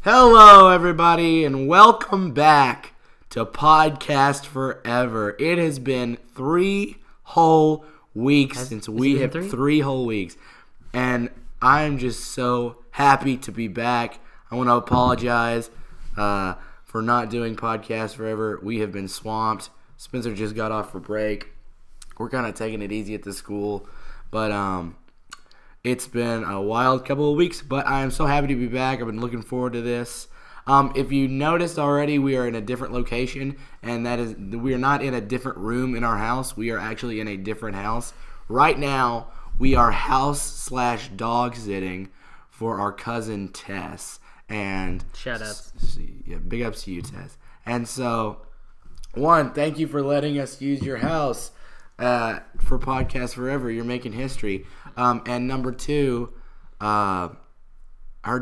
Hello, everybody, and welcome back to Podcast Forever. It has been 3 whole weeks since we have 3 whole weeks, and I'm just so happy to be back. I want to apologize for not doing Podcast Forever. We have been swamped. Spencer just got off for break. We're kind of taking it easy at the school, but it's been a wild couple of weeks, but I am so happy to be back. I've been looking forward to this. If you noticed already, we are in a different location, and that is we are not in a different room in our house. We are actually in a different house. Right now, we are house/dog sitting for our cousin Tess. And shout outs. Yeah, big ups to you, Tess. And so, one, thank you for letting us use your house for Podcast Forever. You're making history. And number 2, our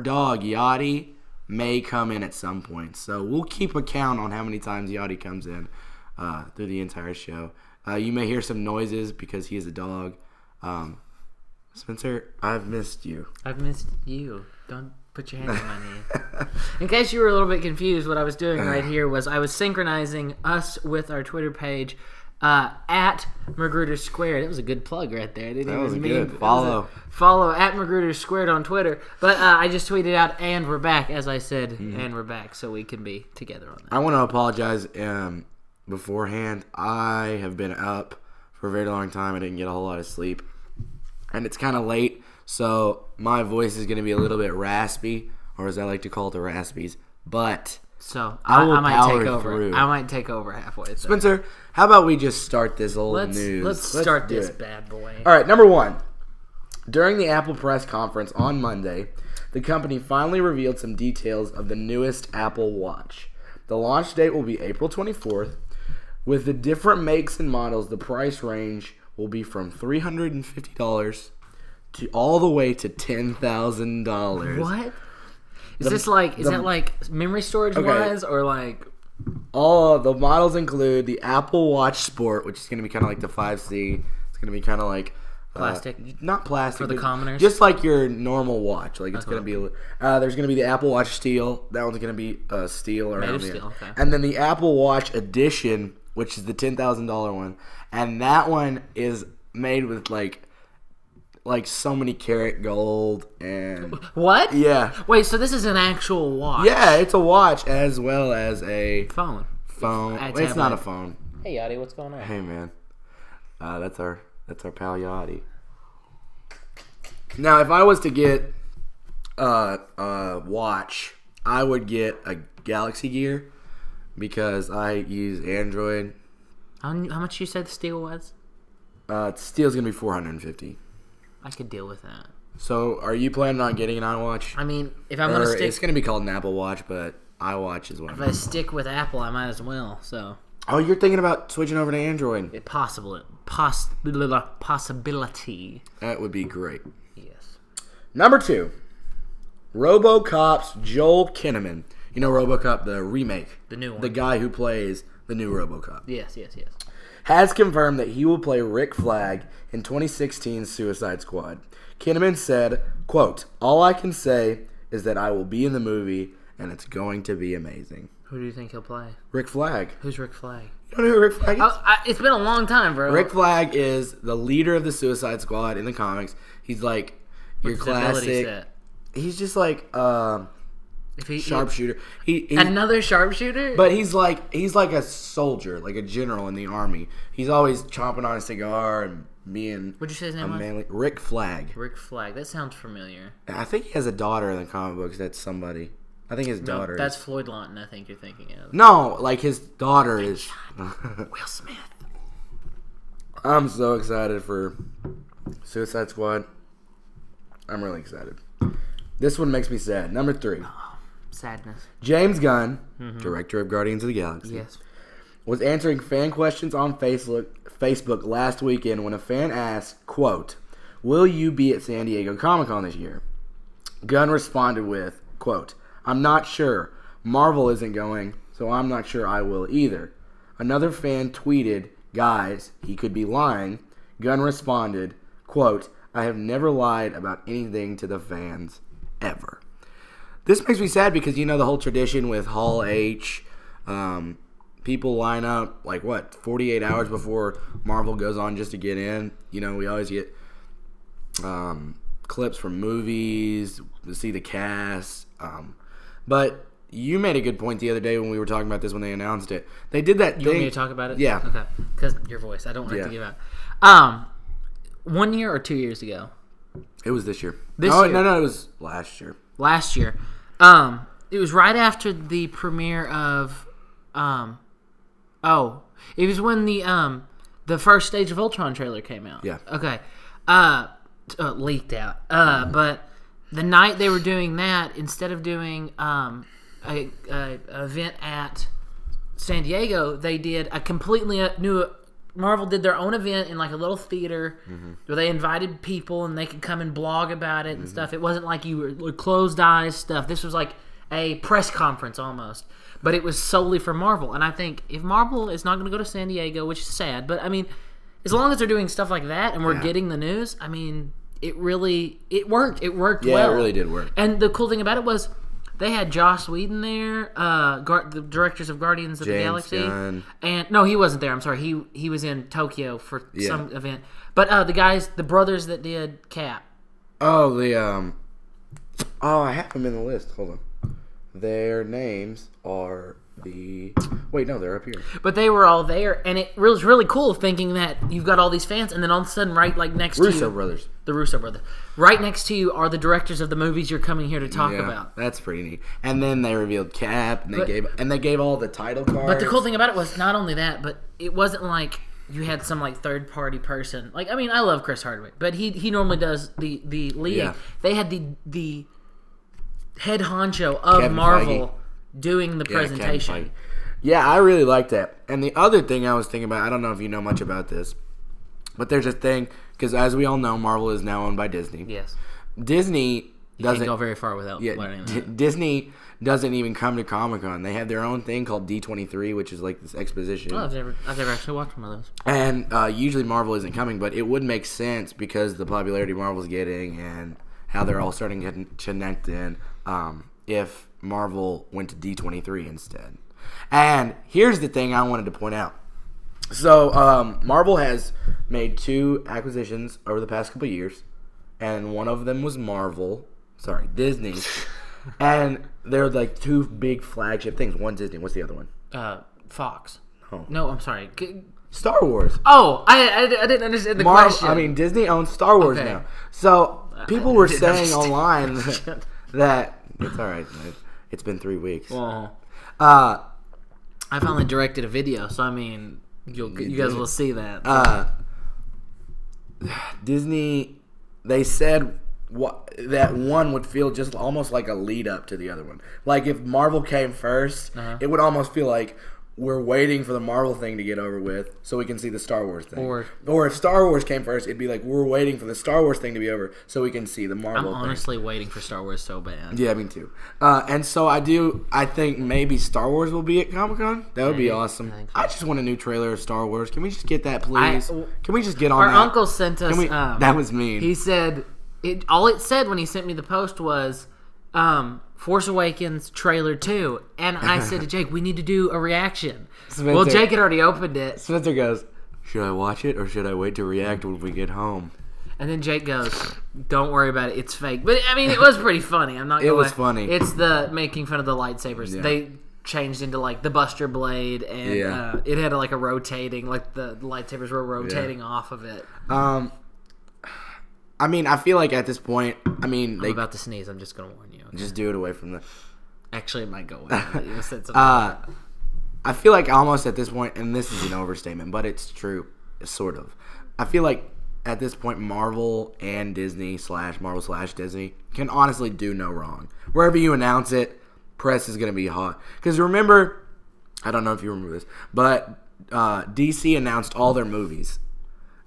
dog, Yachty, may come in at some point. So we'll keep a count on how many times Yachty comes in through the entire show. You may hear some noises because he is a dog. Spencer, I've missed you. I've missed you. Don't put your hands on my knee. In case you were a little bit confused, what I was doing right here was I was synchronizing us with our Twitter page at McGruder Squared. It was a good plug right there. That was good. Follow at McGruder Squared on Twitter. But I just tweeted out, and we're back, as I said, and we're back, so we can be together on that. I want to apologize beforehand. I have been up for a very long time. I didn't get a whole lot of sleep. And it's kind of late, so my voice is going to be a little bit raspy, or as I like to call it, the raspies. But so I might take over. Through. I might take over halfway through. Spencer, how about we just start this old news? Let's start this bad boy. All right, number 1. During the Apple press conference on Monday, the company finally revealed some details of the newest Apple Watch. The launch date will be April 24th. With the different makes and models, the price range will be from $350 to all the way to $10,000. What? Is that like memory storage wise or like? All of the models include the Apple Watch Sport, which is going to be kind of like the 5C. It's going to be kind of like plastic, not plastic for the commoners, just like your normal watch. Like it's going to be. There's going to be the Apple Watch Steel. That one's going to be steel or steel. Okay. And then the Apple Watch Edition, which is the $10,000 one, and that one is made with like so many karat gold and what? Yeah. Wait, so this is an actual watch? Yeah, it's a watch as well as a phone. It's not a phone. Hey Yachty, what's going on? Hey man, that's our pal Yachty. Now, if I was to get a watch, I would get a Galaxy Gear because I use Android. How much you said the steel was? Steel's gonna be $450. I could deal with that. So, are you planning on getting an iWatch? I mean, if I'm gonna stick, it's gonna be called an Apple Watch, but iWatch is what. If I stick with Apple, I might as well. So. Oh, you're thinking about switching over to Android? Possibility. That would be great. Yes. Number 2, RoboCop's Joel Kinnaman. You know RoboCop, the remake, the new one, the guy who plays the new RoboCop. Yes. Has confirmed that he will play Rick Flag in 2016's Suicide Squad. Kinnaman said, quote, "All I can say is that I will be in the movie, and it's going to be amazing." Who do you think he'll play? Rick Flag. Who's Rick Flag? You don't know who Rick Flag is? It's been a long time, bro. Rick Flag is the leader of the Suicide Squad in the comics. He's like your classic. He's just like sharpshooter. Another sharpshooter? But he's like a soldier, like a general in the army. He's always chomping on a cigar and being. What'd you say his name was? Rick Flag. Rick Flag. That sounds familiar. I think he has a daughter in the comic books. That's somebody. I think his daughter. That's Floyd Lawton. I think you're thinking of. No, like his daughter is. Will Smith. I'm so excited for Suicide Squad. I'm really excited. This one makes me sad. Number 3. Sadness. James Gunn, director of Guardians of the Galaxy, yes, was answering fan questions on Facebook last weekend when a fan asked, quote, "Will you be at San Diego Comic-Con this year?" Gunn responded with, quote, "I'm not sure. Marvel isn't going, so I'm not sure I will either." Another fan tweeted, "Guys, he could be lying." Gunn responded, quote, "I have never lied about anything to the fans, ever." This makes me sad because the whole tradition with Hall H, people line up 48 hours before Marvel goes on just to get in. We always get clips from movies to see the cast. But you made a good point the other day when we were talking about this when they announced it. They did that thing. You want me to talk about it? Yeah. Okay. Because your voice. I don't want it to give out. 1 year or 2 years ago? It was this year. Year? No, it was last year. Last year. It was right after the premiere of... it was when the first Stage of Ultron trailer came out. Yeah. Okay. Leaked out. But the night they were doing that, instead of doing a event at San Diego, they did a completely new. Marvel did their own event in a little theater where they invited people and they could come and blog about it and stuff. It wasn't like you were closed eyes stuff. This was like a press conference almost, but it was solely for Marvel. And I think if Marvel is not going to go to San Diego, which is sad, but I mean, as long as they're doing stuff like that and we're getting the news, I mean, it worked. It worked well. Yeah, it really did work. And the cool thing about it was they had Joss Whedon there, the directors of Guardians of the Galaxy. Gunn. And no, he wasn't there. I'm sorry. He was in Tokyo for some event. But the brothers that did Cap. Oh, I have them in the list. Hold on. Their names are they're up here. But they were all there, and it was really cool thinking that you've got all these fans, and then all of a sudden, right next to you, the Russo brothers, right next to you are the directors of the movies you're coming here to talk about. That's pretty neat. And then they revealed Cap, and they gave all the title cards. But the cool thing about it was not only that, but it wasn't like you had some third party person. I love Chris Hardwick, but he normally does the lead. Yeah. They had the head honcho of Kevin Marvel Feige. Doing the presentation. Yeah, I really liked that. And the other thing I was thinking about, I don't know if you know much about this, but there's a thing, because as we all know, Marvel is now owned by Disney. Yes. Disney doesn't go very far without learning that. Disney doesn't even come to Comic-Con. They have their own thing called D23, which is this exposition. Oh, I've never actually watched one of those. And usually Marvel isn't coming, but it would make sense because the popularity Marvel's getting and how they're all starting to connect in if Marvel went to D23 instead. And here's the thing I wanted to point out. So Marvel has made 2 acquisitions over the past couple of years, and one of them was Disney. And they're 2 big flagship things. One Disney. What's the other one? Fox. Oh. No, I'm sorry. Star Wars. Oh, I didn't understand the question. I mean, Disney owns Star Wars now. So people were saying online that it's all right. It's been 3 weeks. Well, I finally directed a video, so I mean, you guys will see that. Disney, they said that one would feel just almost like a lead up to the other one. If Marvel came first, it would almost feel like we're waiting for the Marvel thing to get over with so we can see the Star Wars thing. Or if Star Wars came first, it'd be we're waiting for the Star Wars thing to be over so we can see the Marvel thing. I'm honestly waiting for Star Wars so bad. Yeah, me too. And so I think maybe Star Wars will be at Comic-Con. That would be awesome. I just want a new trailer of Star Wars. Can we just get that, please? Can we just get on that? Our uncle sent us... that was mean. He said... all it said when he sent me the post was... Force Awakens trailer 2, and I said to Jake, we need to do a reaction. Well, Jake had already opened it. Spencer goes, should I watch it or should I wait to react when we get home? And then Jake goes, don't worry about it, it's fake. But I mean, it was pretty funny. I'm not gonna lie. Was funny. It's the making fun of the lightsabers. Yeah. They changed into the Buster Blade, and it had a rotating, the lightsabers were rotating off of it. I mean, I feel like at this point, I'm about to sneeze. I'm just going to warn you. Okay? Just do it away from the... Actually, it might go away. You said something I feel like almost at this point, and this is an overstatement, but it's true, sort of. I feel like at this point, Marvel and Disney /Marvel/Disney can honestly do no wrong. Wherever you announce it, press is going to be hot. Because remember, I don't know if you remember this, but DC announced all their movies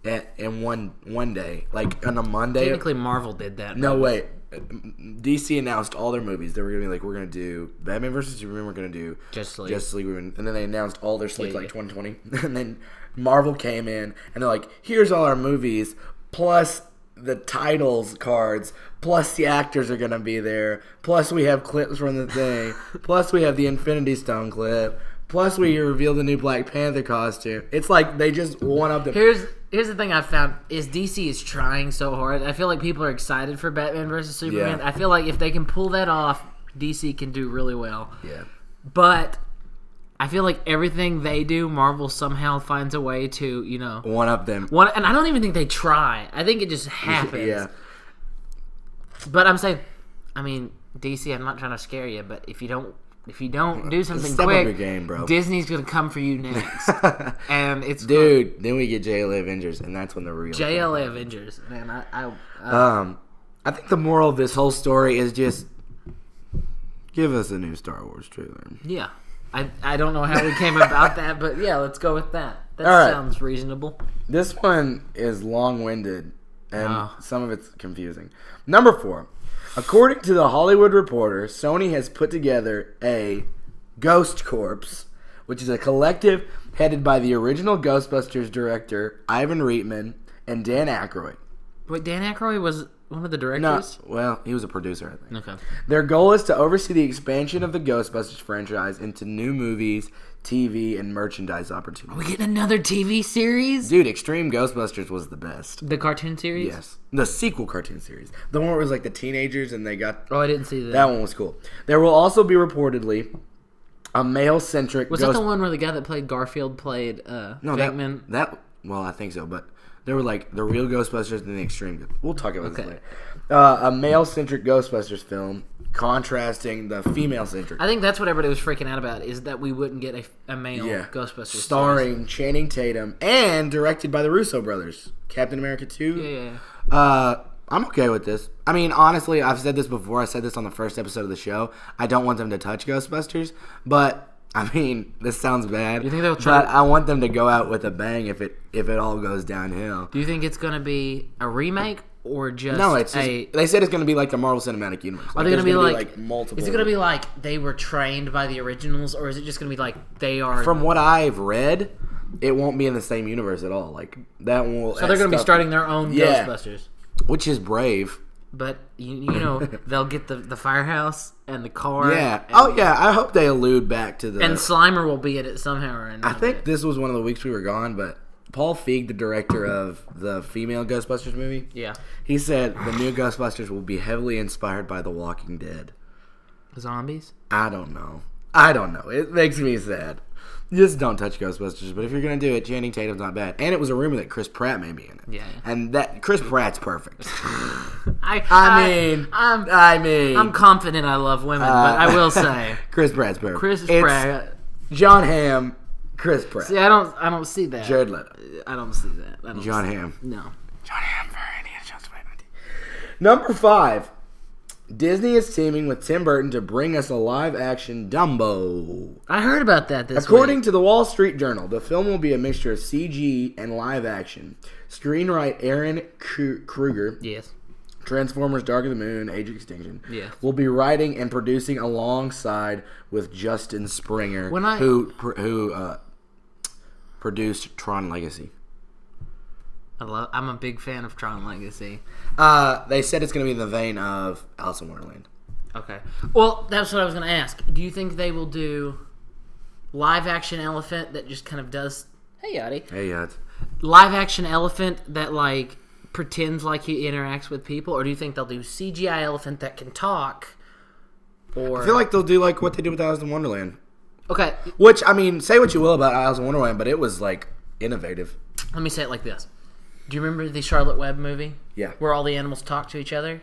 in one day, on a Monday. Technically, Marvel did that. No, wait. DC announced all their movies. They were going to be we're going to do Batman vs. Superman, we're going to do Justice League, and then they announced all their slates 2020. And then Marvel came in, and they're here's all our movies, plus the titles cards, plus the actors are going to be there, plus we have clips from the thing, plus we have the Infinity Stone clip, plus we reveal the new Black Panther costume. It's like they just one-up the... Here's the thing I've found is DC is trying so hard. I feel like people are excited for Batman versus Superman. Yeah. I feel like if they can pull that off, DC can do really well. Yeah. But I feel like everything they do, Marvel somehow finds a way to, one-up them. And I don't even think they try. I think it just happens. Yeah. But I'm saying, DC, I'm not trying to scare you, but if you don't do something Step quick, up your game, bro. Disney's gonna come for you next, and it's dude. Then we get JLA Avengers, and that's when the real JLA Avengers. Man, I think the moral of this whole story is just give us a new Star Wars trailer. Yeah, I don't know how we came about that, but yeah, let's go with that. That sounds reasonable. This one is long-winded, and some of it's confusing. Number 4. According to the Hollywood Reporter, Sony has put together a Ghost Corps, which is a collective headed by the original Ghostbusters director, Ivan Reitman, and Dan Aykroyd. Wait, Dan Aykroyd was one of the directors? No, well, he was a producer, I think. Okay. Their goal is to oversee the expansion of the Ghostbusters franchise into new movies, TV, and merchandise opportunities. Are we getting another TV series? Dude, Extreme Ghostbusters was the best. The cartoon series? Yes. The sequel cartoon series. The one where it was like the teenagers and they got... Oh, I didn't see that. That one was cool. There will also be reportedly a male-centric... Was that the one where the guy that played Garfield played Jackman? Well, I think so, but there were like the real Ghostbusters and the Extreme... We'll talk about this later. A male-centric Ghostbusters film contrasting the female-centric. I think that's what everybody was freaking out about, is that we wouldn't get a male Ghostbusters starring series. Channing Tatum and directed by the Russo brothers. Captain America 2. Yeah. I'm okay with this. I mean, honestly, I've said this before. I said this on the first episode of the show. I don't want them to touch Ghostbusters, but I mean, this sounds bad. You think they'll try? But I want them to go out with a bang if it all goes downhill. Do you think it's going to be a remake or just they said it's going to be like the Marvel Cinematic Universe. Are they going to be like multiple? Is it going to be like they were trained by the originals, or is it just going to be like they are? From what I've read, it won't be in the same universe at all. Like that will. So they're going to be starting their own Ghostbusters, which is brave. But you know they'll get the firehouse and the car. Yeah. I hope they allude back to the. And Slimer will be in it somehow or another. I think this was one of the weeks we were gone, but Paul Feig, the director of the female Ghostbusters movie, he said the new Ghostbusters will be heavily inspired by The Walking Dead. Zombies? I don't know. It makes me sad. Just don't touch Ghostbusters. But if you're gonna do it, Channing Tatum's not bad. And it was a rumor that Chris Pratt may be in it. Yeah. And that Chris Pratt's perfect. I'm confident I love women, but I will say Chris Pratt's perfect. Chris Pratt, John Hamm, Chris Pratt. See, I don't see that. Jared Leto. I don't see that. John Hamm. No. John Hamm for Indiana Jones 2019. Number 5. Disney is teaming with Tim Burton to bring us a live-action Dumbo. I heard about that this According week. to the Wall Street Journal, the film will be a mixture of CG and live-action. Screenwriter Aaron Kruger, yes, Transformers: Dark of the Moon, Age of Extinction, yes, will be writing and producing alongside with Justin Springer, who produced Tron Legacy. I'm a big fan of Tron Legacy. They said it's going to be in the vein of Alice in Wonderland. Okay. Well, that's what I was going to ask. Do you think they will do live-action elephant that just kind of does... Hey, Yachty. Hey, Yacht. Live-action elephant that, like, pretends like he interacts with people? Or do you think they'll do CGI elephant that can talk? Or... I feel like they'll do like what they did with Alice in Wonderland. Okay. Which, I mean, say what you will about Alice in Wonderland, but it was, like, innovative. Let me say it like this. Do you remember the Charlotte Webb movie? Yeah. Where all the animals talk to each other?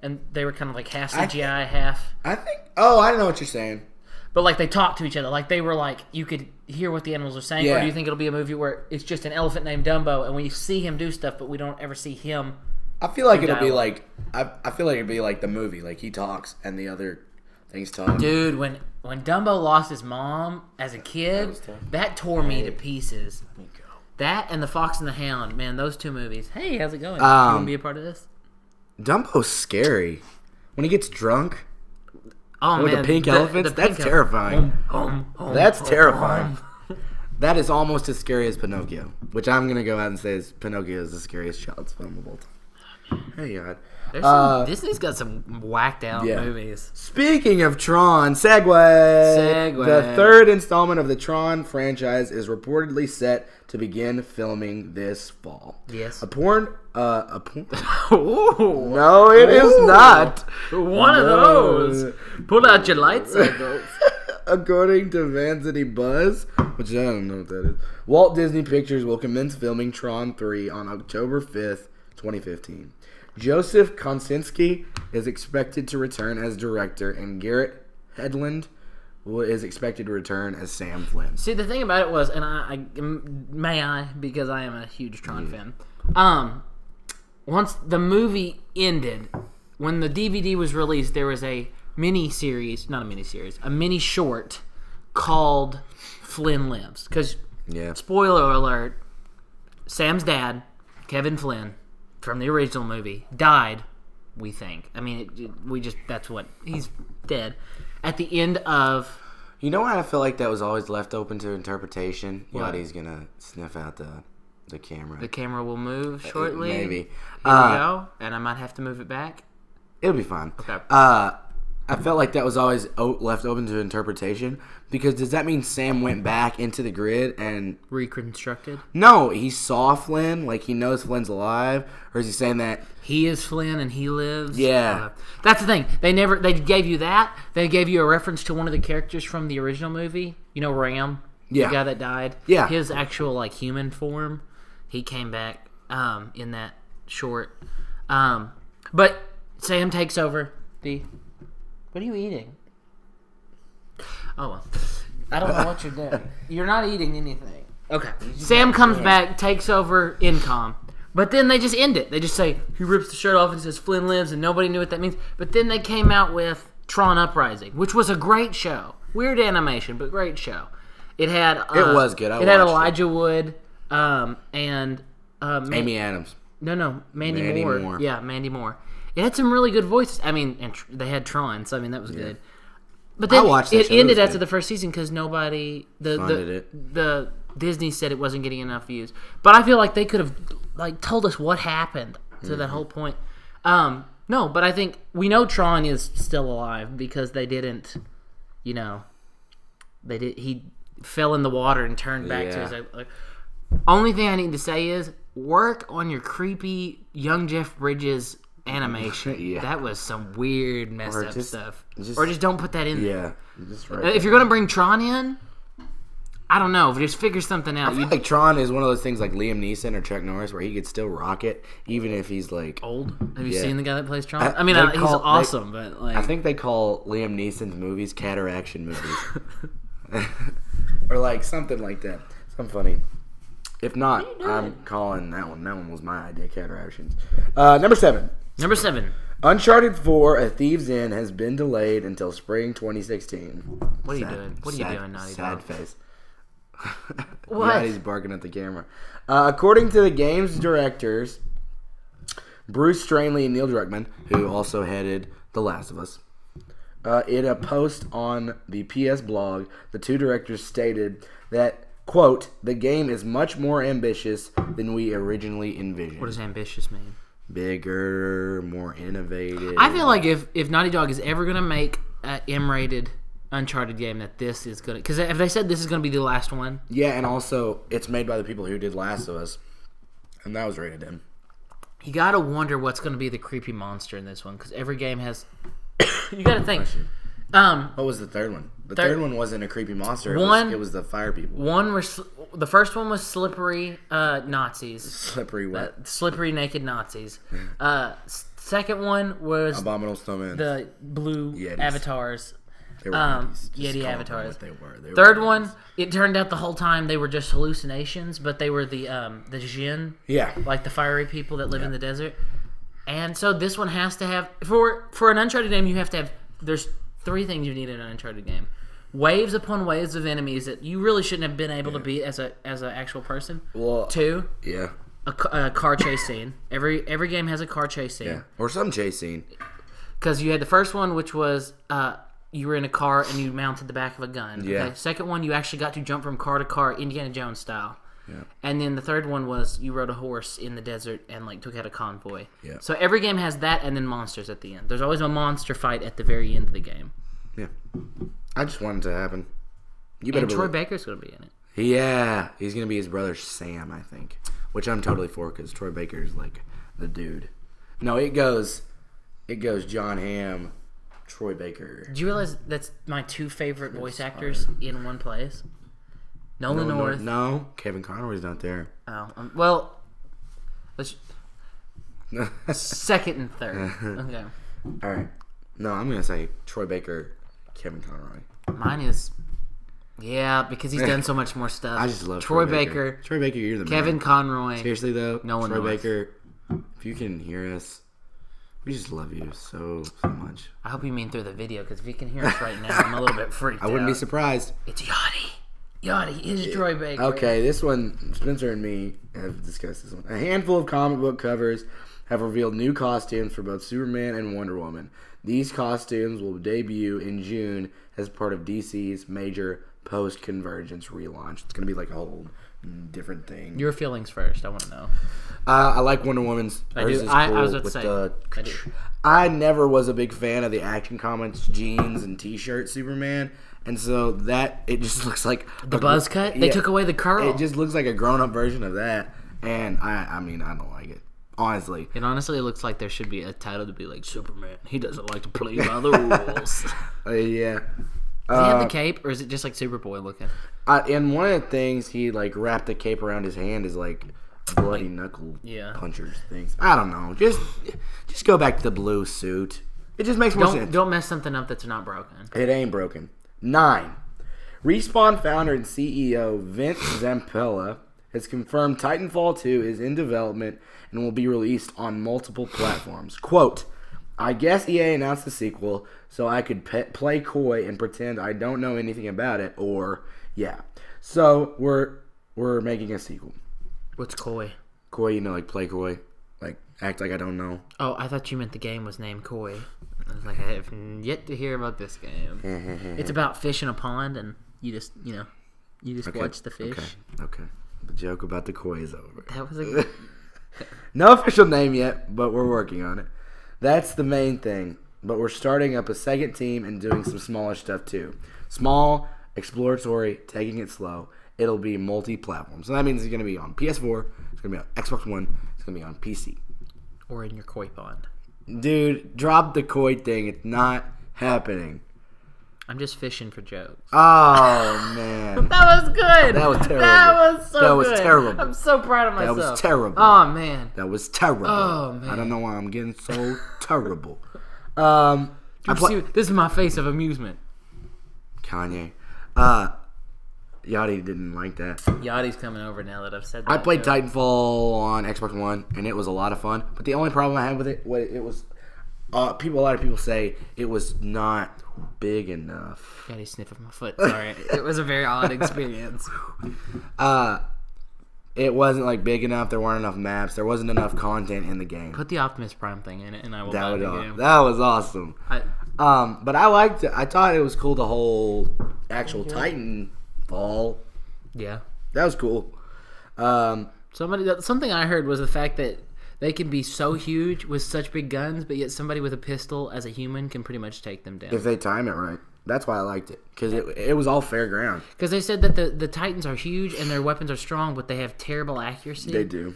And they were kind of like half CGI, half... I think... Oh, I know what you're saying. But like they talk to each other. Like they were like... You could hear what the animals are saying. Yeah. Or do you think it'll be a movie where it's just an elephant named Dumbo and we see him do stuff but we don't ever see him? I feel like it'll be like... I feel like it'll be like the movie. Like he talks and the other things talk. Dude, when Dumbo lost his mom as a kid, that tore me to pieces. Let me go. That and The Fox and the Hound, man, those two movies. Hey, how's it going? You want to be a part of this? Dumbo's scary. When he gets drunk. Oh, with man. the pink elephants, that's terrifying. That's terrifying. That is almost as scary as Pinocchio, which I'm going to go out and say is Pinocchio is the scariest child's film of all time. Hey, God. Disney's got some whacked out movies. Speaking of Tron, segue. The third installment of the Tron franchise is reportedly set to begin filming this fall. Yes. A porn? No, it is not. One of those. Pull out your lightsabers. According to Vanity Buzz, which I don't know what that is, Walt Disney Pictures will commence filming Tron 3 on October 5th, 2015. Joseph Kosinski is expected to return as director, and Garrett Hedlund is expected to return as Sam Flynn. See, the thing about it was, and because I am a huge Tron fan. Once the movie ended, when the DVD was released, there was a mini short called Flynn Lives. Because, spoiler alert, Sam's dad, Kevin Flynn, from the original movie, died, we think. I mean, he's dead. At the end of... You know what I feel like that was always left open to interpretation? What? He's going to sniff out the camera. The camera will move shortly. Maybe. Here we go. And I might have to move it back. It'll be fine. Okay. I felt like that was always left open to interpretation, because does that mean Sam went back into the grid and... Reconstructed? No, he saw Flynn, like he knows Flynn's alive, or is he saying that... He is Flynn and he lives? Yeah. That's the thing. They gave you that. They gave you a reference to one of the characters from the original movie. You know Ram? Yeah. The guy that died? Yeah. His actual, human form. He came back in that short. But Sam takes over the... What are you eating? Oh, well. I don't know what you're doing. You're not eating anything. Okay. Sam comes back, takes over Incom. But then they just end it. They just say, he rips the shirt off and says, Flynn lives, and nobody knew what that means. But then they came out with Tron Uprising, which was a great show. Weird animation, but great show. It had... it was good. It had Elijah Wood and... Amy Adams. No. Mandy Moore. Yeah, Mandy Moore. It had some really good voices. I mean, and they had Tron, so I mean that was good. But then it ended after the first season because nobody the Disney said it wasn't getting enough views. But I feel like they could have told us what happened to that whole point. No, but I think we know Tron is still alive because they didn't, he fell in the water and turned back to his. Only thing I need to say is work on your creepy young Jeff Bridges animation. That was some weird messed up stuff. Or just don't put that in there. If you're gonna bring Tron in, I don't know, just figure something out. I feel like Tron is one of those things like Liam Neeson or Chuck Norris where he could still rock it even if he's old. Have you seen the guy that plays Tron? He's awesome, but I think they call Liam Neeson's movies cataraction movies. Or something like that. Something funny. If not, I'm calling that one. That one was my idea, cataractions. Number 7. Uncharted 4: A Thief's End has been delayed until spring 2016. What are you doing? What are you doing, Naughty Dog? Sad face. What? Yeah, he's barking at the camera. According to the game's directors, Bruce Stranley and Neil Druckmann, who also headed The Last of Us, in a post on the PS blog, the two directors stated that, quote, the game is much more ambitious than we originally envisioned. What does ambitious mean? Bigger, more innovative. I feel like if Naughty Dog is ever going to make an M-rated Uncharted game, that this is going to... Because if they said this is going to be the last one... Yeah, and also, it's made by the people who did Last of Us, and that was rated M. You got to wonder what's going to be the creepy monster in this one, because every game has... You got to think... What was the third one? The third one wasn't a creepy monster. It was the fire people. The first one was slippery Nazis. Slippery what? Slippery naked Nazis. Second one was Abominable Snowmen. The blue Yetis. Avatars. They were Yeti avatars. They were. Third one, it turned out the whole time they were just hallucinations, but they were the Jinn. Yeah. Like the fiery people that live in the desert. And so this one has to have... For an Uncharted game, you have to have... There's 3 things you need in an Uncharted game. Waves upon waves of enemies that you really shouldn't have been able to beat as an actual person. Well, 2, a car chase scene. Every game has a car chase scene. Yeah, or some chase scene. Because you had the first one, which was you were in a car and you mounted the back of a gun. Yeah. Okay? Second one, you actually got to jump from car to car, Indiana Jones style. Yeah. And then the third one was you rode a horse in the desert and like took out a convoy. Yeah. So every game has that and then monsters at the end. There's always a monster fight at the very end of the game. Yeah. I just want it to happen. You better. And Troy Baker's going to be in it. Yeah, he's going to be his brother Sam, I think. Which I'm totally for because Troy Baker's like the dude. No, it goes John Hamm, Troy Baker. Did you realize that's my two favorite voice actors in one place? Nolan North. No, Kevin Conroy's not there. Oh, well, let's second and third. Okay. All right. No, I'm going to say Troy Baker, Kevin Conroy. Mine is, yeah, because he's done so much more stuff. I just love Troy Baker. Troy Baker, you're the Kevin man. Conroy. Seriously, though, Nolan Troy North. Baker, if you can hear us, we just love you so much. I hope you mean through the video, because if you can hear us right now, I'm a little bit freaked out. I wouldn't be surprised. It's Yachty. Yachty is Troy Baker. Okay, this one, Spencer and me have discussed this one. A handful of comic book covers have revealed new costumes for both Superman and Wonder Woman. These costumes will debut in June as part of DC's major post-Convergence relaunch. It's going to be like a whole different thing. Your feelings first. I want to know. I like Wonder Woman's. I do. Cool I was about to say. I do. I never was a big fan of the Action Comics jeans and T-shirt Superman. And so that, it just looks like... The buzz cut? They took away the curl. It just looks like a grown-up version of that. And I mean, I don't like it. Honestly. It honestly looks like there should be a title to be like, Superman, he doesn't like to play by the rules. Yeah. Does he have the cape, or is it just like Superboy looking? And one of the things he like wrapped the cape around his hand is like bloody knuckle punchers things. I don't know. Just go back to the blue suit. It just makes more sense. Don't mess something up that's not broken. It ain't broken. 9. Respawn founder and CEO Vince Zampella has confirmed Titanfall 2 is in development and will be released on multiple platforms. Quote, I guess EA announced the sequel so I could play coy and pretend I don't know anything about it, or, yeah. So, we're making a sequel. What's coy? Coy, like play coy. Like, act like I don't know. Oh, I thought you meant the game was named Coy. I was like, I have yet to hear about this game. It's about fish in a pond, and you just watch the fish. Okay. The joke about the koi is over. That was a no official name yet, but we're working on it. That's the main thing. But we're starting up a second team and doing some smaller stuff too. Small, exploratory, taking it slow. It'll be multi-platform. So that means it's going to be on PS4, it's going to be on Xbox One, it's going to be on PC. Or in your koi pond. Dude, drop the koi thing. It's not happening. I'm just fishing for jokes. Oh, man. That was good. That was terrible. That was so good. That was terrible. I'm so proud of myself. That was terrible. Oh, man. That was terrible. Oh, man. I don't know why I'm getting so terrible. This is my face of amusement. Kanye. Yachty didn't like that. Yachty's coming over now that I've said that. I played Titanfall on Xbox One, and it was a lot of fun. But the only problem I had with it was a lot of people say it was not big enough. Yachty sniffing my foot. Sorry. It was a very odd experience. It wasn't like big enough. There weren't enough maps. There wasn't enough content in the game. Put the Optimus Prime thing in it, and I will buy the game. That was awesome. But I liked it. I thought it was cool. The whole actual Titanfall. Yeah, that was cool. Something I heard was the fact that they can be so huge with such big guns, but yet somebody with a pistol as a human can pretty much take them down if they time it right. That's why I liked it, because it was all fair ground. Because they said that the Titans are huge and their weapons are strong, but they have terrible accuracy. They do.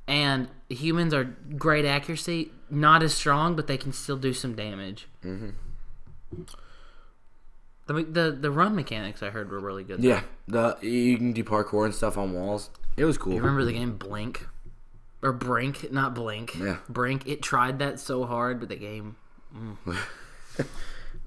And humans are great accuracy, not as strong, but they can still do some damage. Mm-hmm. The run mechanics I heard were really good. Yeah, you can do parkour and stuff on walls. It was cool. You remember the game Blink? Or Brink, not Blink. Yeah. Brink. It tried that so hard, but the game...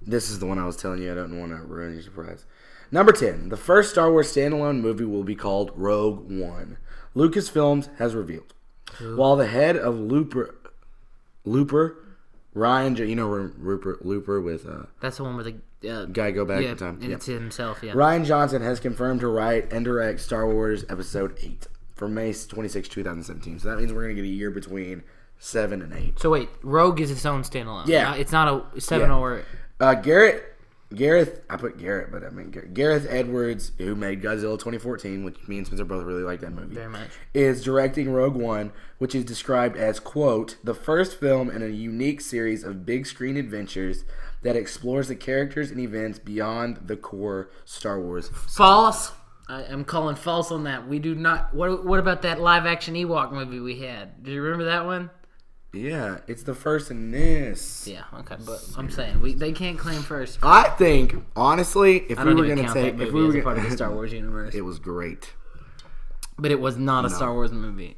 This is the one I was telling you. I don't want to ruin your surprise. Number 10. The first Star Wars standalone movie will be called Rogue One. Lucasfilms has revealed. Ooh. While the head of Looper, Ryan, you know Rupert Looper with... That's the one where the... guy go back in time. And it's himself, yeah. Ryan Johnson has confirmed to write and direct Star Wars Episode 8 for May 26, 2017. So that means we're going to get a year between 7 and 8. So wait, Rogue is its own standalone. Yeah. It's not a 7 or... Garrett I put Garrett, but I mean Gareth Edwards, who made Godzilla 2014, which me and Spencer both really like that movie. Very much. Is directing Rogue One, which is described as, quote, the first film in a unique series of big screen adventures that explores the characters and events beyond the core Star Wars. False. I am calling false on that. We do not. What about that live action Ewok movie we had? Do you remember that one? Yeah, it's the first in this. Yeah, okay, but I'm saying they can't claim first. I think honestly, if I we don't were even going to count take, that if movie we were as a part of the gonna, Star Wars universe, it was great. but it was not a Star Wars movie.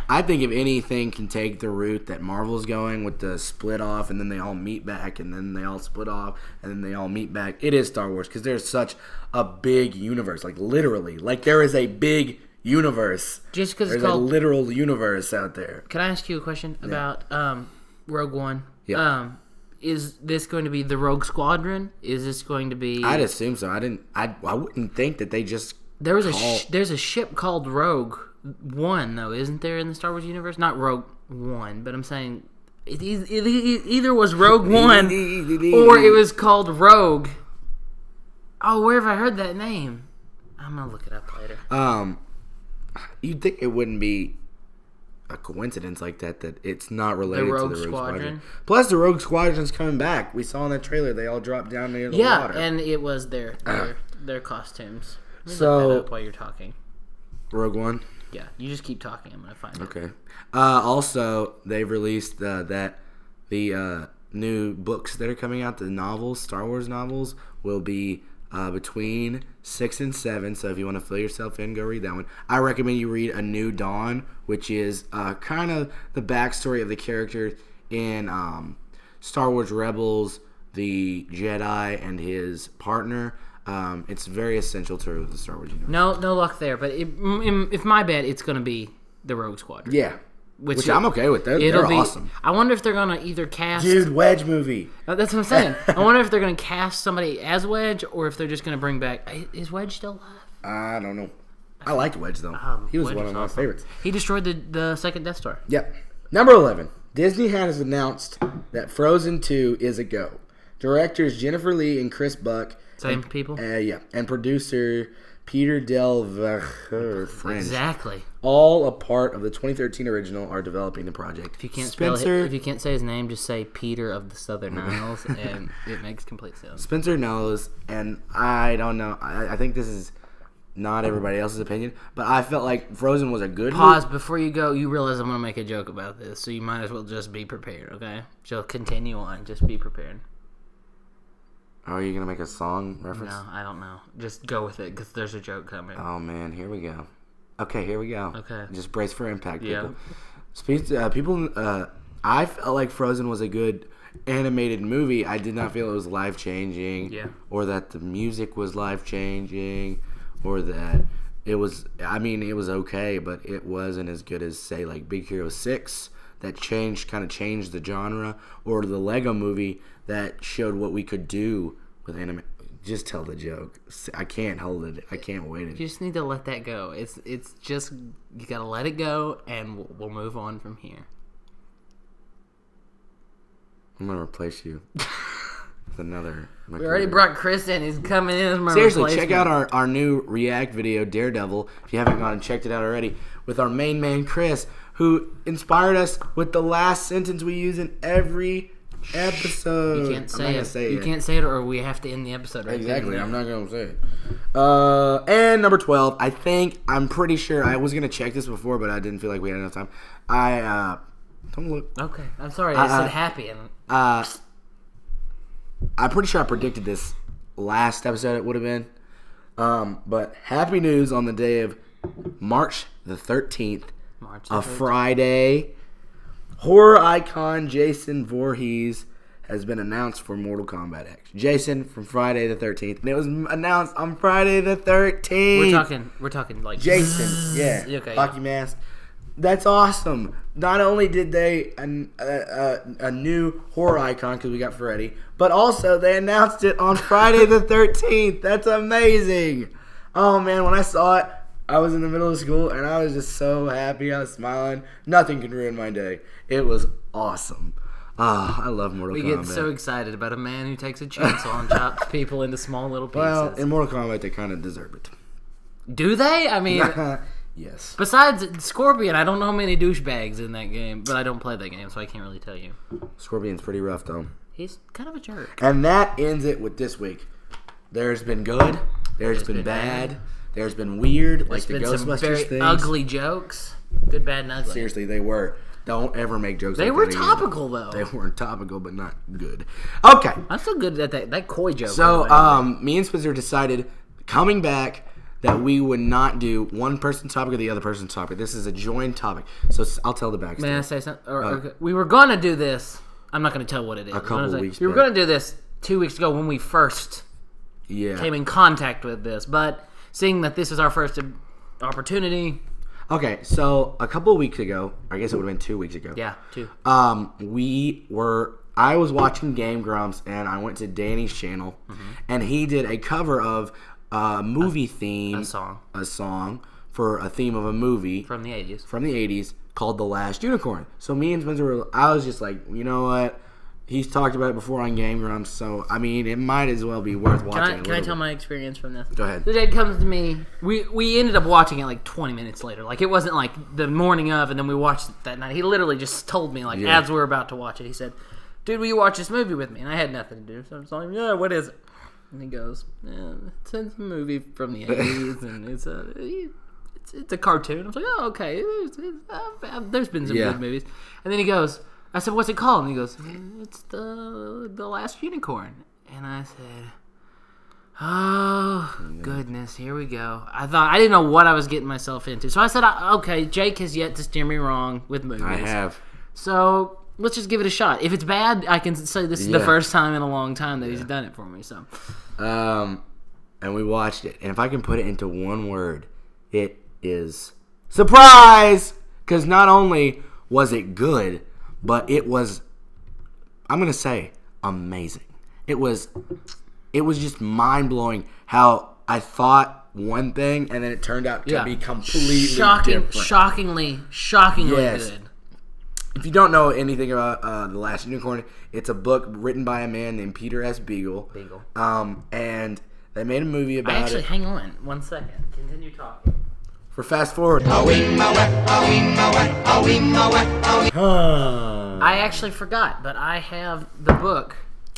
I think if anything can take the route that Marvel's going with the split off, and then they all meet back, and then they all split off, and then they all meet back, it is Star Wars because there's such a big universe, like literally, like there is a big universe. Just because there's it's called a literal universe out there. Can I ask you a question about Rogue One? Yeah. Is this going to be the Rogue Squadron? Is this going to be? I'd assume so. I wouldn't think that they just. There's a ship called Rogue One, though, isn't there, in the Star Wars universe? Not Rogue One, but I'm saying it either was Rogue One or it was called Rogue. Oh, where have I heard that name? I'm gonna look it up later. You'd think it wouldn't be a coincidence like that it's not related to the Rogue Squadron. Plus, the Rogue Squadron's coming back. We saw in that trailer they all dropped down near the water. Yeah, and it was their costumes. Let me So, look that up while you're talking. Rogue One? Yeah, you just keep talking. I'm going to find it. Okay. Also, they've released the new books that are coming out, the novels, Star Wars novels, will be between 6 and 7. So if you want to fill yourself in, go read that one. I recommend you read A New Dawn, which is kind of the backstory of the character in Star Wars Rebels, the Jedi, and his partner. It's very essential to the Star Wars universe. No luck there. But if my bet, it's going to be the Rogue Squadron. Yeah. Which I'm okay with. They're awesome. I wonder if they're going to either cast... Dude, Wedge movie. That's what I'm saying. I wonder if they're going to cast somebody as Wedge or if they're just going to bring back... Is Wedge still alive? I don't know. I liked Wedge, though. He was Wedge one of my favorites. He destroyed the second Death Star. Yep. Number 11. Disney has announced that Frozen 2 is a go. Directors Jennifer Lee and Chris Buck... Same people? Yeah. And producer... Peter French. Exactly. All a part of the 2013 original are developing the project. If you can't if you can't say his name, just say Peter of the Southern Isles, and it makes complete sense. Spencer knows, and I don't know. I think this is not everybody else's opinion, but I felt like Frozen was a good Pause movie. Before you go. You realize I'm going to make a joke about this, so you might as well just be prepared, okay? So continue on. Just be prepared. Oh, are you going to make a song reference? No, I don't know. Just go with it, because there's a joke coming. Oh, man. Here we go. Okay, here we go. Okay. Just brace for impact, people. Yeah. I felt like Frozen was a good animated movie. I did not feel it was life-changing. Yeah. Or that the music was life-changing. Or that it was, it was okay, but it wasn't as good as, say, like Big Hero 6 that kind of changed the genre. Or the Lego movie that showed what we could do with anime. Just tell the joke. I can't hold it. I can't wait. You just need to let that go. It's just, you gotta let it go, and we'll move on from here. I'm gonna replace you with another. We already brought Chris in. He's coming in as my Seriously, replacement. check out our new React video, Daredevil, if you haven't gone and checked it out already, with our main man, Chris, who inspired us with the last sentence we use in every episode. You can't say it. You can't say it, or we have to end the episode right Exactly. there. I'm not going to say it. And number 12, I'm pretty sure, I was going to check this before, but I didn't feel like we had enough time. Don't look. Okay. I'm sorry. I said happy. I'm pretty sure I predicted this last episode it would have been. But happy news on the day of March the 13th. A Friday. Horror icon Jason Voorhees has been announced for Mortal Kombat X. Jason from Friday the 13th. And it was announced on Friday the 13th. We're talking like Jason. Yeah. Okay, hockey mask. That's awesome. Not only did they a new horror icon because we got Freddy, but also they announced it on Friday the 13th. That's amazing. Oh man, when I saw it, I was in the middle of school and I was just so happy. I was smiling. Nothing could ruin my day. It was awesome. I love Mortal Kombat. We get so excited about a man who takes a chainsaw and chops people into small little pieces. Well, in Mortal Kombat, they kind of deserve it. Do they? I mean, yes. Besides Scorpion, I don't know how many douchebags in that game, but I don't play that game, so I can't really tell you. Scorpion's pretty rough, though. He's kind of a jerk. And that ends it with this week. There's been good. There's been bad. There's been weird, like the Ghostbusters some very things. Ugly jokes. Good, bad, and ugly. Seriously, they were. Don't ever make jokes They like were that topical, again. though. They weren't topical, but not good. Okay. I'm still good at that koi joke. So, me and Spencer decided, coming back, that we would not do one person's topic or the other person's topic. This is a joint topic. So, I'll tell the backstory. May I say something? Okay. We were going to do this. I'm not going to tell what it is. A couple weeks We were going to do this 2 weeks ago when we first came in contact with this. But seeing that this is our first opportunity... Okay, so a couple of weeks ago, I guess it would have been 2 weeks ago. Yeah, 2. I was watching Game Grumps, and I went to Danny's channel, and he did a cover of a movie theme. A song for a theme of a movie. From the 80s. From the 80s, called The Last Unicorn. So me and Spencer I was just like, you know what? He's talked about it before on Game Grumps, so, I mean, it might as well be worth watching. Can I tell my experience from this? Go ahead. The dad comes to me. We ended up watching it like 20 minutes later. Like, it wasn't like the morning of, and then we watched it that night. He literally just told me, like, as we were about to watch it, he said, dude, will you watch this movie with me? And I had nothing to do, so I was like, yeah, what is it? And he goes, yeah, it's a movie from the 80s, and it's a cartoon. I was like, oh, okay. There's been some good movies. And then he goes... I said, what's it called? And he goes, it's the Last Unicorn. And I said, oh, goodness, here we go. I didn't know what I was getting myself into. So I said, okay, Jake has yet to steer me wrong with movies. I have. So let's just give it a shot. If it's bad, I can say this is the first time in a long time that he's done it for me. So, and we watched it. And if I can put it into one word, it is surprise! Because not only was it good, but it was, I'm going to say, amazing. It was just mind-blowing how I thought one thing and then it turned out to be completely different. Shockingly good. If you don't know anything about The Last Unicorn, it's a book written by a man named Peter S. Beagle. And they made a movie about it. Hang on 1 second. Continue talking. For fast forward. I actually forgot, but I have the book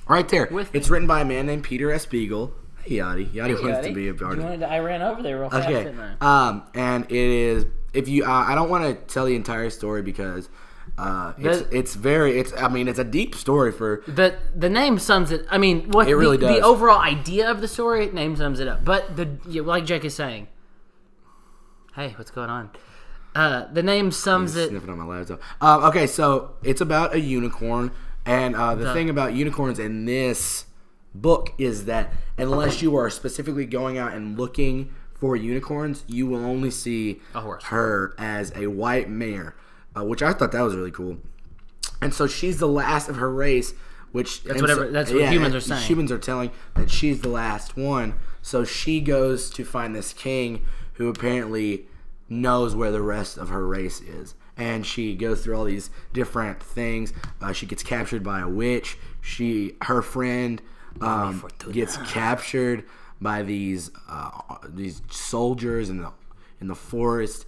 right there. It's written by a man named Peter S. Beagle. Hey, Yachty. Yachty wants to be a part of it. I ran over there real fast, didn't I? And it is, if you, I don't want to tell the entire story because it's a deep story for... The name sums it, I mean, what it really does. The overall idea of the story, name sums it up. But, like Jake is saying, hey, what's going on? The name sums it. Sniffing on my laptop. Okay, so it's about a unicorn, and the thing about unicorns in this book is that unless you are specifically going out and looking for unicorns, you will only see her as a white mare, which I thought that was really cool. And so she's the last of her race, which that's what humans are saying. Humans are telling that she's the last one. So she goes to find this king who apparently knows where the rest of her race is. And she goes through all these different things. She gets captured by a witch. Her friend gets captured by these soldiers in the forest.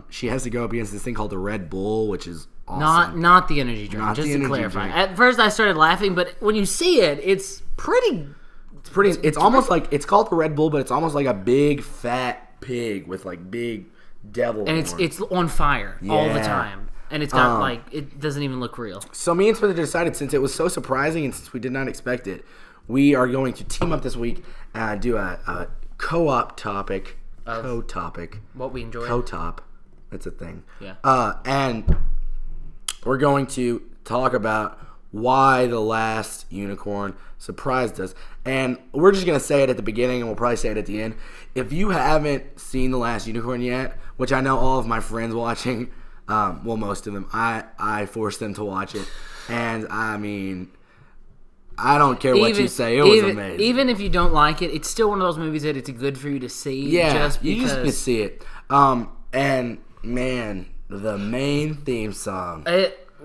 She has to go up against this thing called the Red Bull, which is awesome. Not the energy drink. Just to clarify. At first, I started laughing, but when you see it, it's pretty. It's almost like it's called the Red Bull, but it's almost like a big fat pig with like big devil. And it's on fire all the time, and it's got it doesn't even look real. So me and Spencer decided, since it was so surprising and since we did not expect it, we are going to team up this week and do a co-op topic. Co-topic. What we enjoy. Co-top. That's a thing. Yeah. And we're going to talk about why The Last Unicorn surprised us. And we're just going to say it at the beginning, and we'll probably say it at the end. If you haven't seen The Last Unicorn yet, which I know all of my friends watching, well, most of them, I forced them to watch it. And, I mean, I don't care what you say. It was amazing. Even if you don't like it, it's still one of those movies that it's good for you to see. Yeah, you just need to see it. And, man, the main theme song.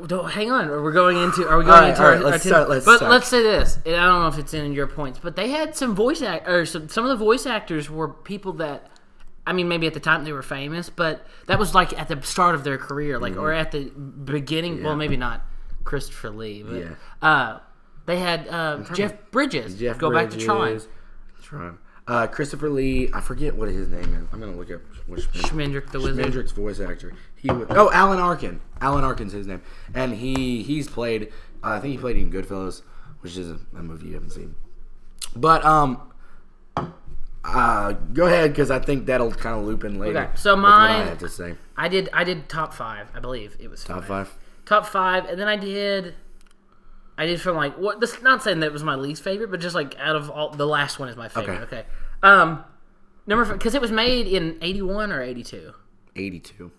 hang on. We're going into. Are we going into? All right, let's start. Let's say this. And I don't know if it's in your points, but they had some some of the voice actors were people that. I mean, maybe at the time they were famous, but that was like at the start of their career, like or at the beginning. Yeah. Well, maybe not Christopher Lee, but they had Jeff Bridges. Back to Tron. Christopher Lee. I forget what his name is. I'm gonna look up Schmendrick the Wizard. Schmendrick's voice actor. Alan Arkin. Alan Arkin's his name, and he's played. I think he played in Goodfellas, which is a movie you haven't seen. But go ahead, because I think that'll kind of loop in later. Okay, so mine. What I have to say. I did top 5. I believe it was top 5. Top 5, and then I did from like what? This not saying that it was my least favorite, but just like out of all, the last one is my favorite. Okay. Number because it was made in 81 or 82. 82.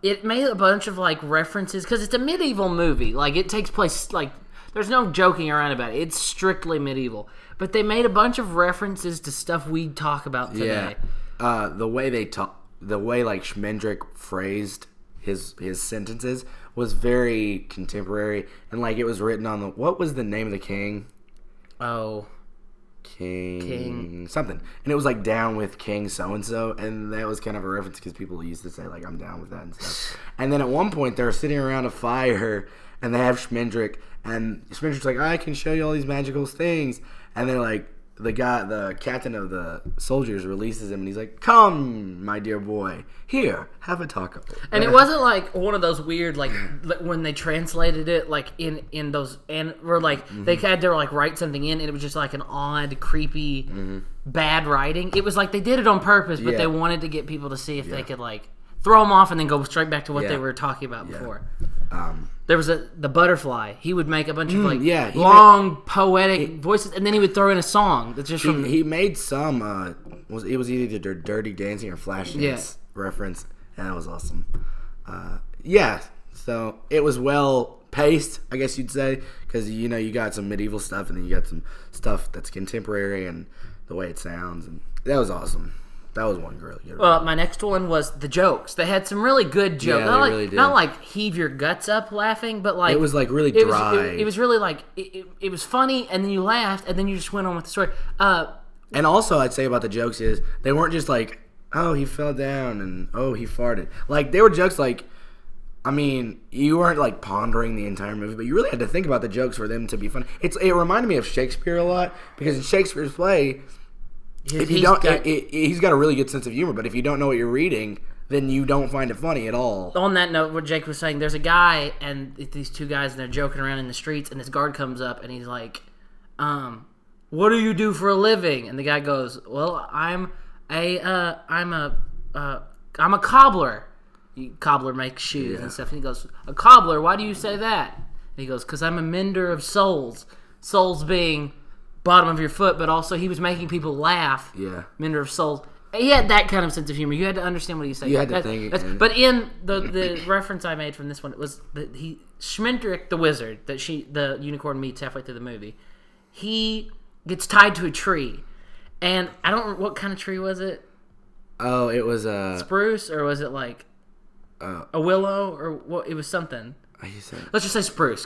It made a bunch of like references because it's a medieval movie. Like it takes place like there's no joking around about it. It's strictly medieval. But they made a bunch of references to stuff we talk about today. Yeah. The way like Schmendrick phrased his sentences was very contemporary, and like it was written on what was the name of the king? Oh, King something, and it was like down with King so and so, and that was kind of a reference because people used to say like I'm down with that and stuff. And then at one point they're sitting around a fire, and they have Schmendrick, and Schmendrick's like I can show you all these magical things. And they're like, the captain of the soldiers releases him, and he's like, "Come, my dear boy, here, have a taco." And it wasn't like one of those weird, like when they translated it, like in those, and were like they had to like write something in, and it was just like an odd, creepy, bad writing. It was like they did it on purpose, but they wanted to get people to see if they could like throw them off and then go straight back to what they were talking about before. There was the butterfly. He would make a bunch of like long poetic voices, and then he would throw in a song that's just from. He made some. It was either Dirty Dancing or Flashdance reference, and that was awesome. So it was well paced, I guess you'd say, because you got some medieval stuff, and then you got some stuff that's contemporary, and the way it sounds, and that was awesome. That was one really good. Well, my next one was the jokes. They had some really good jokes. Yeah, they really did. Not like heave your guts up laughing, but like it was like really dry. It was really like it was funny, and then you laughed, and then you just went on with the story. And also, I'd say about the jokes is they weren't just like, oh, he fell down and oh, he farted. Like they were jokes like, I mean, you weren't like pondering the entire movie, but you really had to think about the jokes for them to be funny. It reminded me of Shakespeare a lot because in Shakespeare's play. He's got a really good sense of humor, but if you don't know what you're reading, then you don't find it funny at all. On that note, what Jake was saying, there's a guy and these two guys, and they're joking around in the streets, and this guard comes up and he's like, "What do you do for a living?" And the guy goes, "Well, I'm a cobbler. Cobbler makes shoes and stuff." And he goes, "A cobbler? Why do you say that?" And he goes, "'Cause I'm a mender of souls. Souls being." Bottom of your foot, but also he was making people laugh. Yeah. Mender of souls. He had that kind of sense of humor. You had to understand what he said. You had to think. But in the reference I made from this one, it was that Schmendrick the Wizard, the unicorn meets halfway through the movie. He gets tied to a tree, and I don't know what kind of tree was it. Oh, it was a spruce, or was it like a willow, or what? It was something. Let's just say spruce,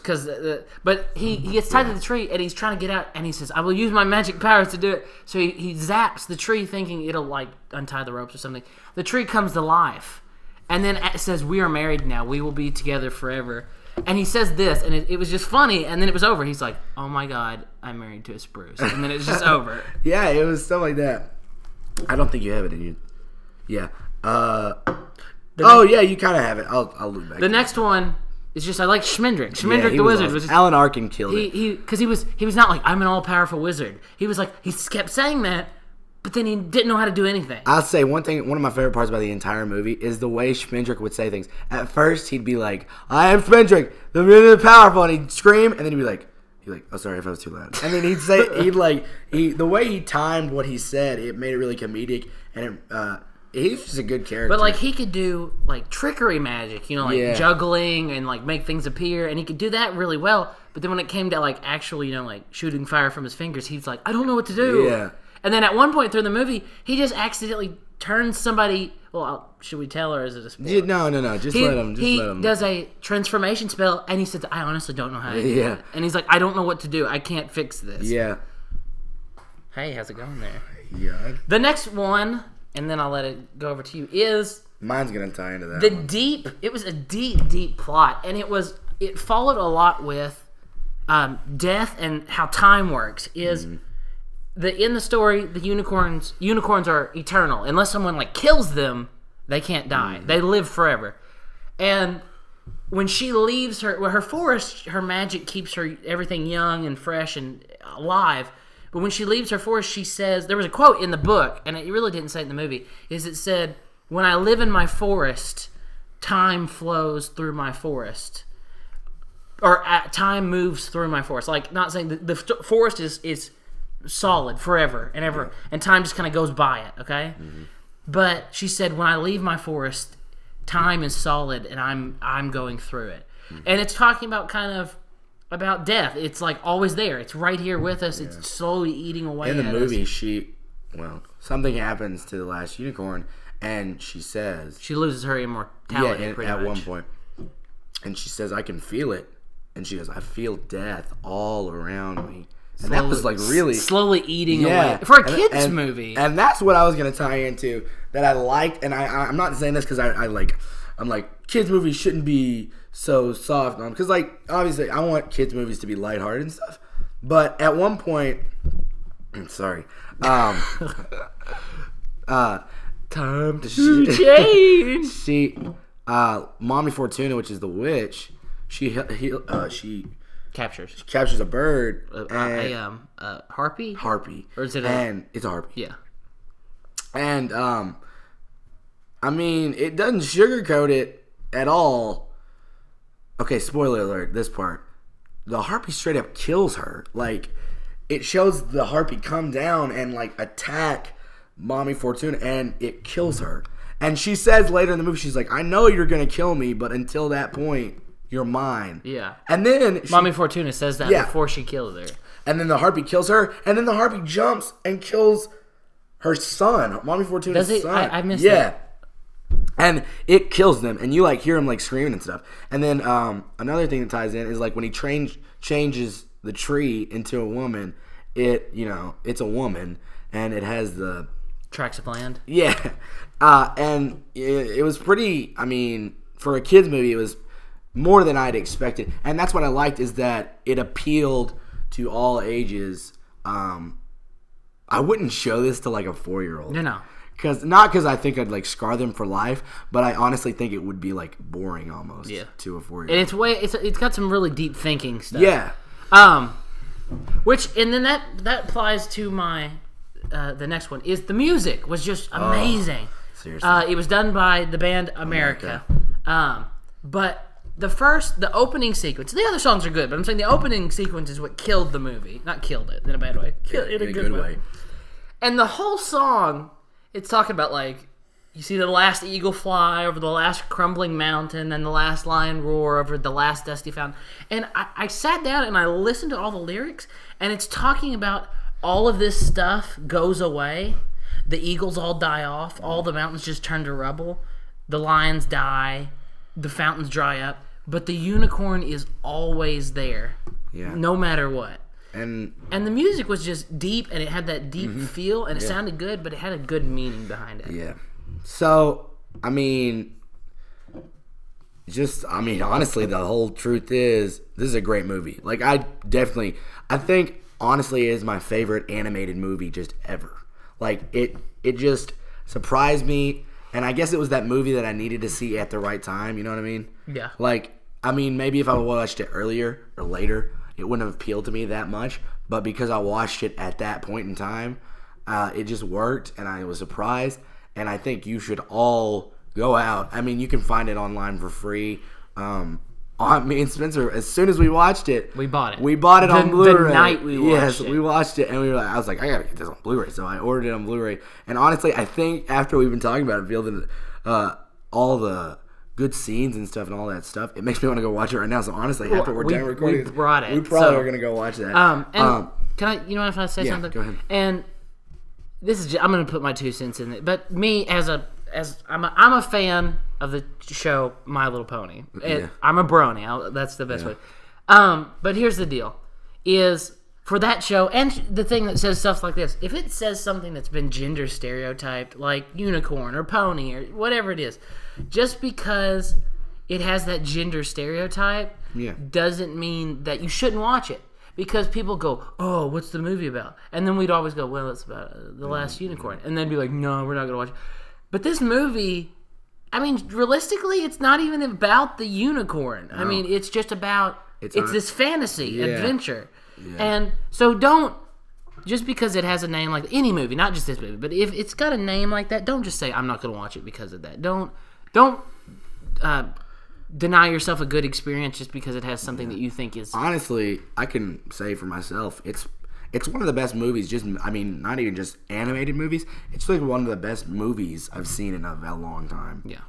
but he gets tied to the tree and he's trying to get out, and he says, "I will use my magic powers to do it." So he zaps the tree, thinking it'll like untie the ropes or something. The tree comes to life, and then it says, "We are married now. We will be together forever." And he says this, and it was just funny, and then it was over. He's like, "Oh my God, I'm married to a spruce," and then it's just over. Yeah, it was stuff like that. I don't think you have it in you. Yeah. Yeah, you kind of have it. I'll look back. The next one. It's just I like Schmendrick. Schmendrick the Wizard was just, Alan Arkin killed it. Because he was not like I'm an all powerful wizard. He was like he kept saying that, but then he didn't know how to do anything. I'll say one of my favorite parts about the entire movie is the way Schmendrick would say things. At first he'd be like, "I am Schmendrick, the really powerful," and he'd scream, and then he'd be like, "Oh, sorry if I was too loud." And then he'd say the way he timed what he said, it made it really comedic, and he's just a good character. But like he could do like trickery magic, juggling and like make things appear, and he could do that really well. But then when it came to like actually, like shooting fire from his fingers, he was like, "I don't know what to do." Yeah. And then at one point through the movie, he just accidentally turns somebody. Well, should we tell, or is it a spoiler? No. Just let him. He does a transformation spell, and he says, "I honestly don't know how to do it." And he's like, "I don't know what to do. I can't fix this." Yeah. Hey, how's it going there? Yeah. The next one, and then I'll let it go over to you, is... Mine's going to tie into that It was a deep plot, and it followed a lot with death and how time works. In the story, the unicorns are eternal. Unless someone kills them, they can't die. They live forever. And when she leaves her forest, her magic keeps everything young and fresh and alive. But when she leaves her forest, she says, there was a quote in the book, and it really didn't say it in the movie, it said, "When I live in my forest, time flows through my forest." Or time moves through my forest. Not saying the forest is solid forever and ever, and time just kind of goes by it, okay? But she said, when I leave my forest, time is solid, and I'm going through it. And it's talking about about death. It's always there. It's right here with us. It's slowly eating away at us. In the movie, something happens to the last unicorn, and she says... She loses her immortality at one point. And she says, "I can feel it." And she goes, "I feel death all around me." And that was really... Slowly eating away. For a kid's movie. And that's what I was going to tie into that I liked. And I'm not saying this because I'm like, kids' movies shouldn't be so soft. Because, obviously, I want kids' movies to be lighthearted and stuff. But at one point... Sorry. Time to change. She... Mommy Fortuna, which is the witch, she captures a bird, a harpy. Or is it? It's a harpy. Yeah. And I mean, it doesn't sugarcoat it at all. Okay, spoiler alert. This part, the harpy straight up kills her. It shows the harpy come down and attack Mommy Fortuna, and it kills her. And she says later in the movie, she's like, "I know you're gonna kill me, but until that point, you're mine." Yeah. And then Mommy Fortuna says that before she kills her. And then the harpy kills her, and then the harpy jumps and kills her son, Mommy Fortuna's son. I missed that. And it kills them, and you hear him screaming and stuff. And then another thing that ties in is when he changes the tree into a woman, it's a woman, and it has the tracts of land. Yeah. And it was pretty, for a kid's movie, it was more than I'd expected. And that's what I liked, is that it appealed to all ages. I wouldn't show this to a 4-year-old. No. Not because I think I'd scar them for life, but I honestly think it would be boring almost to a 4-year-old. And it's got some really deep thinking stuff. Yeah. And then that applies to my the next one is the music was just amazing. Seriously. It was done by the band America. But the opening sequence, the other songs are good, but I'm saying the opening sequence is what killed the movie. Not killed it in a bad way. In a good way. And the whole song, it's talking about you see the last eagle fly over the last crumbling mountain and the last lion roar over the last dusty fountain. And I sat down and I listened to all the lyrics, and it's talking about all of this stuff goes away. The eagles all die off. All the mountains just turn to rubble. The lions die. The fountains dry up. But the unicorn is always there. Yeah. No matter what. And the music was just deep, and it had that deep feel, and it sounded good, but it had a good meaning behind it. Yeah. So, honestly, the whole truth is, this is a great movie. I think, honestly, it is my favorite animated movie just ever. It just surprised me, and I guess it was that movie that I needed to see at the right time, you know what I mean? Yeah. Maybe if I watched it earlier or later, it wouldn't have appealed to me that much, but because I watched it at that point in time, it just worked, and I was surprised, and I think you should all go out. You can find it online for free. Me and Spencer, as soon as we watched it, we bought it. We bought it on Blu-ray. The night we watched it. We watched it, and I was like, I gotta get this on Blu-ray. So I ordered it on Blu-ray. And honestly, I think after we've been talking about it, feeling all the good scenes and stuff and all that stuff, it makes me want to go watch it right now. So honestly, after we're done recording, we brought it. We probably are gonna go watch that. Can I? You know, if I say something, go ahead. And I'm going to put my 2 cents in it. But me I'm a fan of the show My Little Pony. I'm a brony. That's the best way. But here's the deal: is for that show and the thing that says stuff like this, if it says something that's been gender stereotyped, like unicorn or pony or whatever it is, just because it has that gender stereotype doesn't mean that you shouldn't watch it. Because people go, oh, what's the movie about? And then we'd always go, well, it's about The Last Unicorn. And then be like, no, we're not going to watch it. But this movie, I mean, realistically, it's not even about the unicorn. No. I mean, it's just about, it's this fantasy adventure. Yeah. And so don't, just because it has a name like any movie, not just this movie, but if it's got a name like that, don't just say, I'm not going to watch it because of that. Don't deny yourself a good experience just because it has something that you think is... Honestly, I can say for myself, it's one of the best movies, not even just animated movies. It's like one of the best movies I've seen in a long time. Yeah.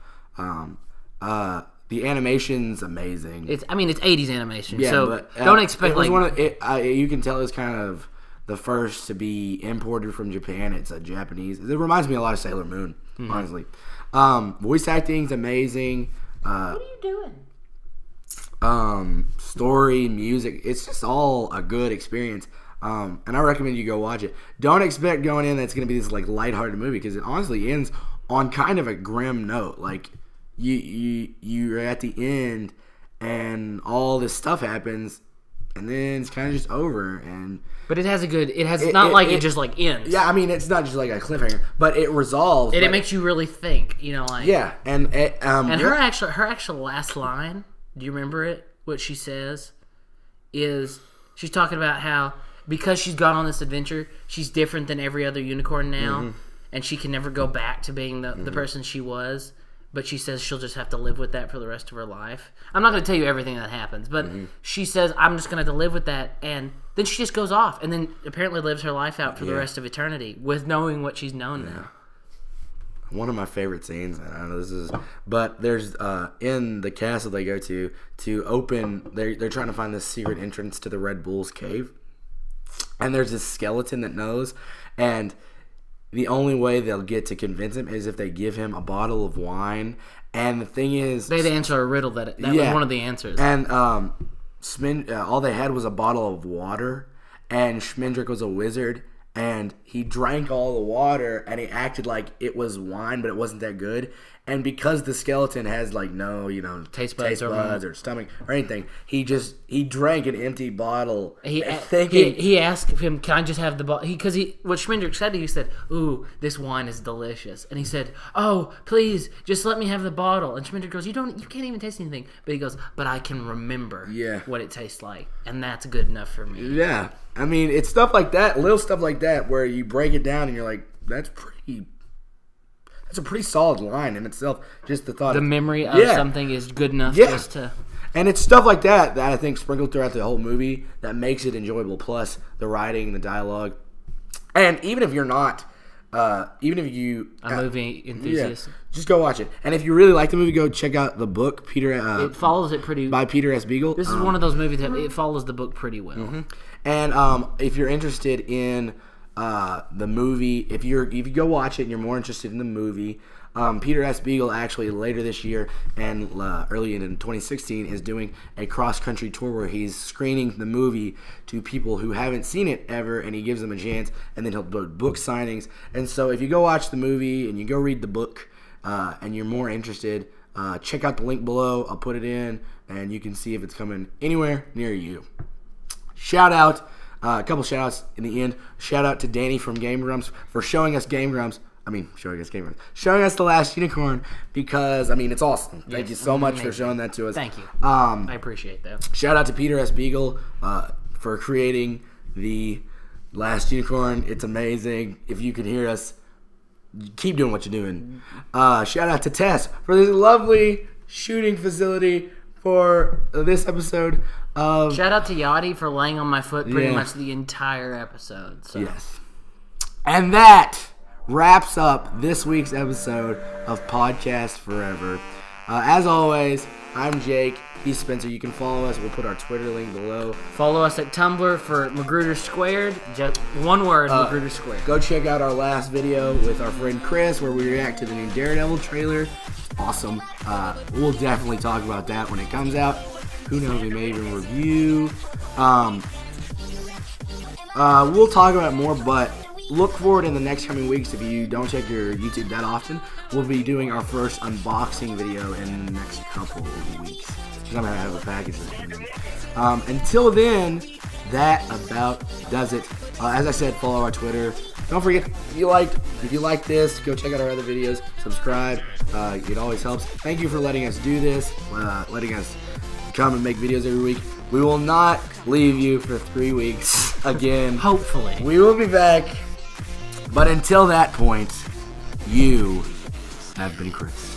The animation's amazing. It's 80s animation, but, don't expect you can tell it's kind of the first to be imported from Japan. It's a Japanese... It reminds me a lot of Sailor Moon, honestly. Voice acting's amazing. What are you doing? Story, music, it's just all a good experience. And I recommend you go watch it. Don't expect going in that's going to be this like lighthearted movie, because it honestly ends on kind of a grim note. Like you're at the end and all this stuff happens and then it's kind of just over. But it has it just like ends. Yeah, I mean, it's not just like a cliffhanger, but it resolves. And it makes you really think, Yeah, and her actual last line, do you remember it? What she says is she's talking about how because she's gone on this adventure, she's different than every other unicorn now, and she can never go back to being the person she was. But she says she'll just have to live with that for the rest of her life. I'm not going to tell you everything that happens, but she says, I'm just going to have to live with that. And then she just goes off and then apparently lives her life out for the rest of eternity with knowing what she's known now. One of my favorite scenes, I don't know but there's in the castle they go to open, they're trying to find this secret entrance to the Red Bull's cave. And there's this skeleton that knows, and the only way they'll get to convince him is if they give him a bottle of wine. And the thing is... They'd answer a riddle that was one of the answers. And all they had was a bottle of water. And Schmendrick was a wizard. And he drank all the water. And he acted like it was wine, but it wasn't that good. And because the skeleton has like no, taste buds or stomach or anything, he drank an empty bottle. He asked him, "Can I just have the bottle?" Because what Schmendrick said, he said, "Ooh, this wine is delicious," and he said, "Oh, please, just let me have the bottle." And Schmendrick goes, "You can't even taste anything," but he goes, "But I can remember what it tastes like, and that's good enough for me." Yeah, I mean, it's stuff like that, little stuff like that, where you break it down and you're like, That's a pretty solid line in itself. Just the thought. The memory of something is good enough just to... And it's stuff like that I think sprinkled throughout the whole movie that makes it enjoyable. Plus the writing, the dialogue. And even if you're not... even if you... A movie enthusiast. Just go watch it. And if you really like the movie, go check out the book. It follows it pretty... By Peter S. Beagle. This is one of those movies that it follows the book pretty well. Mm-hmm. And if you're interested in... the movie, if you go watch it and you're more interested in the movie, Peter S. Beagle actually later this year and early in 2016 is doing a cross-country tour where he's screening the movie to people who haven't seen it ever, and he gives them a chance, and then he'll do book signings. And so if you go watch the movie and you go read the book and you're more interested, check out the link below. I'll put it in, and you can see if it's coming anywhere near you. Shout out. A couple shout-outs in the end. Shout-out to Danny from Game Grumps for showing us showing us The Last Unicorn, because, it's awesome. Thank you so much for showing that to us. Thank you. I appreciate that. Shout-out to Peter S. Beagle for creating The Last Unicorn. It's amazing. If you can hear us, keep doing what you're doing. Shout-out to Tess for this lovely shooting facility for this episode. Shout out to Yachty for laying on my foot pretty much the entire episode. So. Yes. And that wraps up this week's episode of Podcast Forever. As always, I'm Jake. He's Spencer. You can follow us. We'll put our Twitter link below. Follow us at Tumblr for McGruder Squared. Just one word, McGruder Squared. Go check out our last video with our friend Chris where we react to the new Daredevil trailer. Awesome. We'll definitely talk about that when it comes out. Who knows? We may even review. We'll talk about it more, but look forward in the next coming weeks. If you don't check your YouTube that often, we'll be doing our first unboxing video in the next couple of weeks. Because I'm going to have a package. Until then, that about does it. As I said, follow our Twitter. Don't forget, if you like this, go check out our other videos. Subscribe. It always helps. Thank you for letting us do this, letting us come and make videos every week. We will not leave you for 3 weeks again. Hopefully. We will be back. But until that point, you have been Chris.